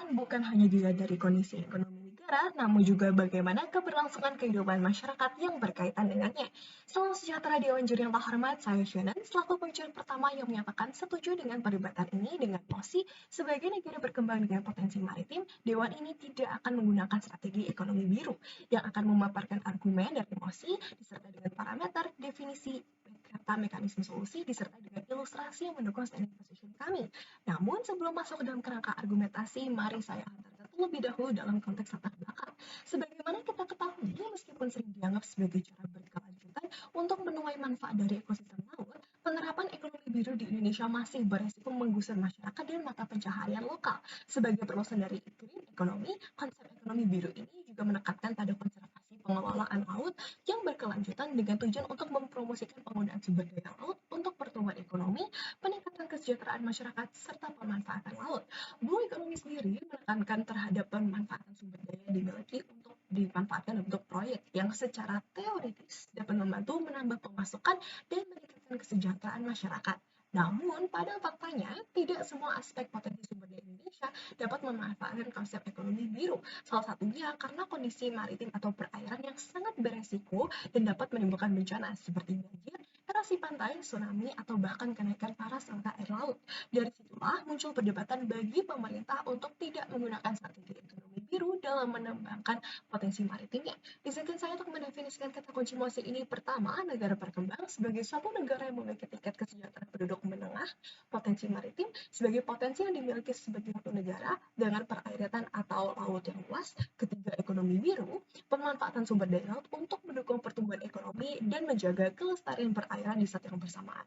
kesejahteraan bukan hanya dilihat dari kondisi ekonomi negara, namun juga bagaimana keberlangsungan kehidupan masyarakat yang berkaitan dengannya. Salam sejahtera Dewan Juri yang terhormat, saya Shannon, selaku penjuru pertama yang menyatakan setuju dengan perdebatan ini dengan mosi sebagai negara berkembang dengan potensi maritim, Dewan ini tidak akan menggunakan strategi ekonomi biru yang akan memaparkan argumen dari mosi disertai dengan parameter, definisi, kata mekanisme solusi disertai dengan ilustrasi yang mendukung standing position kami. Namun sebelum masuk ke dalam kerangka argumentasi, mari saya antarkan terlebih dahulu dalam konteks latar belakang. Sebagaimana kita ketahui, meskipun sering dianggap sebagai cara berkelanjutan untuk menuai manfaat dari ekosistem laut, penerapan ekonomi biru di Indonesia masih beresiko menggusur masyarakat dan mata pencaharian lokal. Sebagai perluasan dari green ekonomi, konsep ekonomi biru ini juga menekankan pada konservasi pengelolaan laut yang berkelanjutan dengan tujuan untuk mempromosikan penggunaan sumber daya laut untuk pertumbuhan ekonomi, peningkatan kesejahteraan masyarakat, serta pemanfaatan laut. Blue Economy sendiri menekankan terhadap pemanfaatan sumber daya yang dimiliki untuk dimanfaatkan untuk proyek yang secara teoritis dapat membantu menambah pemasukan dan meningkatkan kesejahteraan masyarakat. Namun, pada faktanya, tidak semua aspek potensi sumber daya Indonesia dapat memanfaatkan konsep ekonomi biru. Salah satunya karena kondisi maritim atau perairan yang sangat beresiko dan dapat menimbulkan bencana seperti banjir, erosi pantai, tsunami, atau bahkan kenaikan paras serta air laut. Dari situlah muncul perdebatan bagi pemerintah untuk tidak menggunakan strategi ekonomi biru dalam mengembangkan potensi maritimnya. Izinkan saya untuk mendefinisikan kata kunci mosi ini. Pertama, negara berkembang sebagai suatu negara yang memiliki tingkat kesejahteraan penduduk menengah, potensi maritim sebagai potensi yang dimiliki sebagai satu negara dengan perairan atau laut yang luas. Ketiga, ekonomi biru, pemanfaatan sumber daya laut untuk mendukung pertumbuhan ekonomi dan menjaga kelestarian perairan di saat yang bersamaan.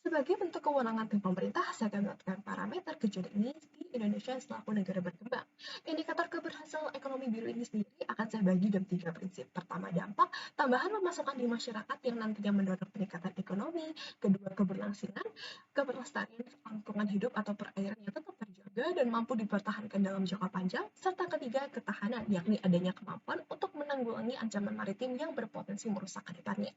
Sebagai bentuk kewenangan tim pemerintah, saya akan menetapkan parameter kejadian ini di Indonesia selaku negara berkembang. Indikator keberhasilan ekonomi biru ini sendiri akan saya bagi dalam 3 prinsip. Pertama, dampak, tambahan pemasukan di masyarakat yang nantinya mendorong peningkatan ekonomi. Kedua, keberlestarian lingkungan hidup atau perairan yang tetap terjaga dan mampu dipertahankan dalam jangka panjang. Serta ketiga, ketahanan, yakni adanya kemampuan untuk menanggulangi ancaman maritim yang berpotensi merusak ke depannya.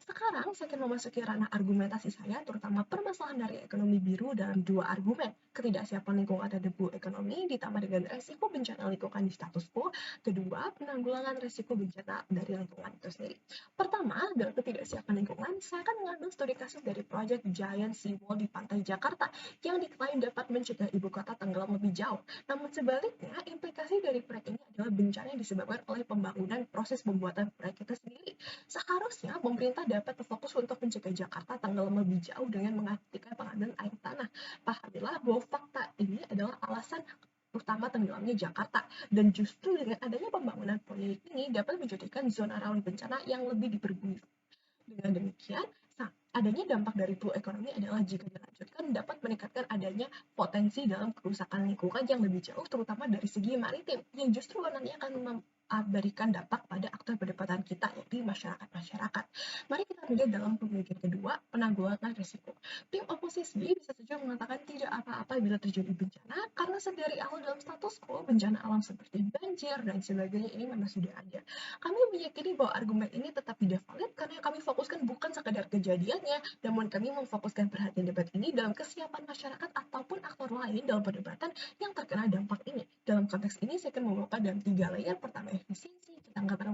Sekarang saya akan memasuki ranah argumentasi saya, terutama permasalahan dari ekonomi biru dalam 2 argumen. Ketidaksiapan lingkungan terhadap blue ekonomi ditambah dengan resiko bencana lingkungan di status quo. Kedua, penanggulangan resiko bencana dari lingkungan itu sendiri. Pertama, dalam ketidaksiapan lingkungan, saya akan mengambil studi kasus dari proyek Giant Seawall di pantai Jakarta yang diklaim dapat mencegah ibu kota tenggelam lebih jauh. Namun sebaliknya, implikasi dari proyek ini adalah bencana yang disebabkan oleh pembangunan proses pembuatan proyek itu sendiri. Seharusnya pemerintah dapat berfokus untuk mencegah Jakarta tenggelam lebih jauh dengan menghentikan pengambilan air tanah. Pahamilah bahwa fakta ini adalah alasan utama tenggelamnya Jakarta, dan justru dengan adanya pembangunan proyek ini dapat menjadikan zona rawan bencana yang lebih diperburuk. Dengan demikian, adanya dampak dari blue economy adalah jika dilanjutkan dapat meningkatkan adanya potensi dalam kerusakan lingkungan yang lebih jauh, terutama dari segi maritim, yang justru nantinya akan memberikan dampak pada aktor perdebatan kita, yaitu masyarakat-masyarakat. Mari kita melihat dalam pemikiran kedua, penanggulangan risiko. Tim oposisi bisa saja mengatakan tidak apa-apa bila terjadi bencana, karena sedari awal dalam status quo, bencana alam seperti banjir dan sebagainya ini memang sudah ada. Kami meyakini bahwa argumen ini tetap tidak valid karena yang kami fokuskan bukan sekadar kejadiannya, namun kami memfokuskan perhatian debat ini dalam kesiapan masyarakat ataupun aktor lain dalam perdebatan yang terkena dampak ini. Dalam konteks ini, saya akan membawakan dalam 3 layer. Pertama, efisiensi, ketangkapan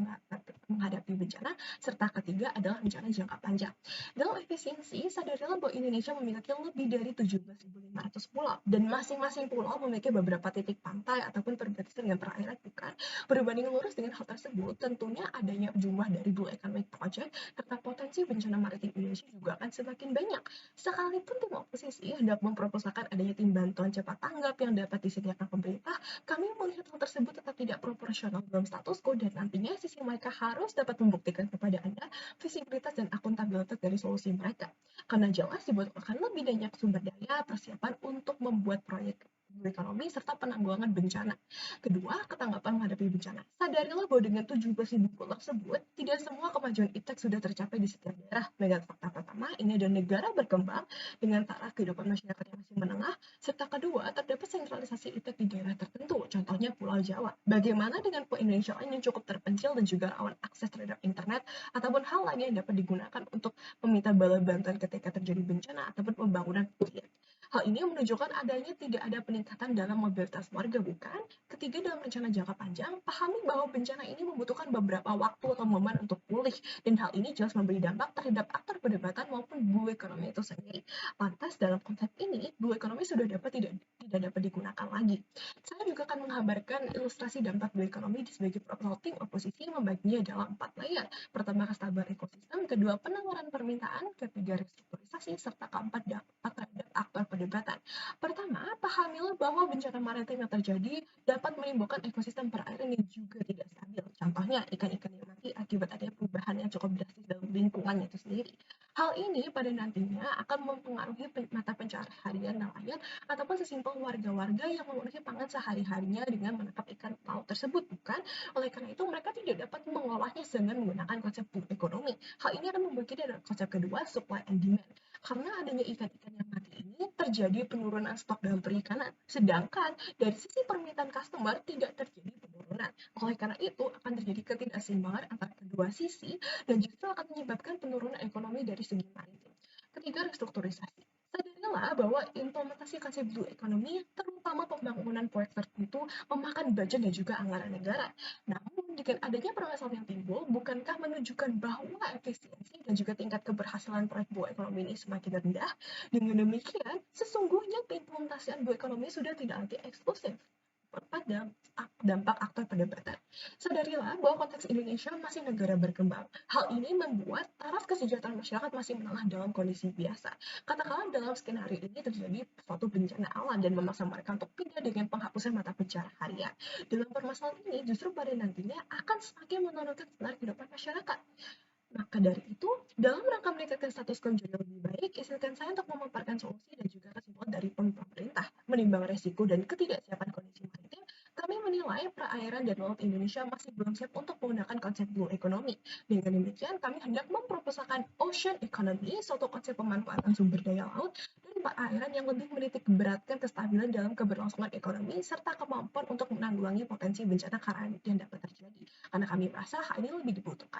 menghadapi bencana, serta ketiga adalah bencana jangka panjang. Dalam efisiensi, sadarilah bahwa Indonesia memiliki lebih dari 17.500 pulau, dan masing-masing pulau memiliki beberapa titik pantai ataupun perbatasan dengan perairan bukan. Berbanding lurus dengan hal tersebut, tentunya adanya jumlah dari Blue Economic Project serta potensi bencana maritim Indonesia juga akan semakin banyak. Sekalipun tim oposisi hendak memproposalkan adanya tim bantuan cepat tanggap yang dapat disediakan pemerintah, kami melihat hal tersebut tetap tidak proporsional dalam status quo, dan nantinya sisi mereka harus dapat membuktikan kepada Anda visibilitas dan akuntabilitas dari solusi mereka. Karena jelas dibutuhkan lebih banyak sumber daya persiapan untuk membuat proyek ekonomi serta penanggulangan bencana. Kedua, ketanggapan menghadapi bencana. Sadarilah bahwa dengan 17.000 pulau tersebut, tidak semua kemajuan iptek sudah tercapai di setiap daerah. Melihat fakta pertama, ini adalah negara berkembang dengan taraf kehidupan masyarakat yang masih menengah, serta kedua, terdapat sentralisasi iptek di daerah tertentu, contohnya Pulau Jawa. Bagaimana dengan Pulau Indonesia yang cukup terpencil dan juga rawan akses terhadap internet, ataupun hal lainnya yang dapat digunakan untuk meminta bala bantuan ketika terjadi bencana ataupun pembangunan proyek. Hal ini menunjukkan adanya tidak ada peningkatan dalam mobilitas warga, bukan? Ketiga, dalam rencana jangka panjang, pahami bahwa bencana ini membutuhkan beberapa waktu atau momen untuk pulih, dan hal ini jelas memberi dampak terhadap aktor perdebatan maupun blue economy itu sendiri. Lantas, dalam konsep ini, blue economy sudah tidak dapat digunakan lagi. Saya juga akan menggambarkan ilustrasi dampak blue economy sebagai proposal tim oposisi membaginya dalam 4 layer. Pertama, kestabilan ekosistem, kedua, penawaran permintaan, ketiga, restrukturisasi, serta keempat, dampak terhadap aktor perdebatan. Pertama, pahamilah bahwa bencana maritim yang terjadi dapat menimbulkan ekosistem perairan yang juga tidak stabil. Contohnya, ikan-ikan yang mati akibat adanya perubahan yang cukup drastis dalam lingkungan itu sendiri. Hal ini pada nantinya akan mempengaruhi mata pencaharian nelayan ataupun sesimpel warga-warga yang memenuhi pangan sehari-harinya dengan menangkap ikan laut tersebut, bukan? Oleh karena itu, mereka tidak dapat mengolahnya dengan menggunakan konsep blue economy. Hal ini akan membuat kita ada konsep kedua, supply and demand. Karena adanya ikan-ikan yang mati ini, terjadi penurunan stok dalam perikanan. Sedangkan dari sisi permintaan customer tidak terjadi penurunan. Oleh karena itu, akan terjadi ketidakseimbangan antara kedua sisi dan justru akan menyebabkan penurunan ekonomi dari segi maritim. Ketiga, restrukturisasi. Sadarilah bahwa implementasi konsep blue economy, terutama pembangunan proyek tertentu, memakan budget dan juga anggaran negara. Namun, dengan adanya permasalahan yang timbul, bukankah menunjukkan bahwa efisiensi dan juga tingkat keberhasilan proyek blue economy ini semakin rendah? Dengan demikian, sesungguhnya implementasi blue economy sudah tidak lagi eksklusif pada dampak aktor perdebatan. Sadarilah bahwa konteks Indonesia masih negara berkembang. Hal ini membuat taraf kesejahteraan masyarakat masih menengah dalam kondisi biasa. Katakanlah dalam skenario ini terjadi suatu bencana alam dan memaksa mereka untuk pindah dengan penghapusan mata pencaharian. Dalam permasalahan ini justru pada nantinya akan semakin menurunkan standar kehidupan masyarakat. Maka dari itu, dalam rangka meningkatkan status quo yang lebih baik, izinkan saya untuk memaparkan solusi dan juga kesimpulan dari pemerintah. Menimbang resiko dan ketidaksiapan kondisi maritim, kami menilai perairan dan laut Indonesia masih belum siap untuk menggunakan konsep blue economy. Dengan demikian, kami hendak memproposalkan ocean economy, suatu konsep pemanfaatan sumber daya laut dan perairan yang lebih menitik beratkan kestabilan dalam keberlangsungan ekonomi serta kemampuan untuk menanggulangi potensi bencana karang yang dapat terjadi. Karena kami merasa hal ini lebih dibutuhkan.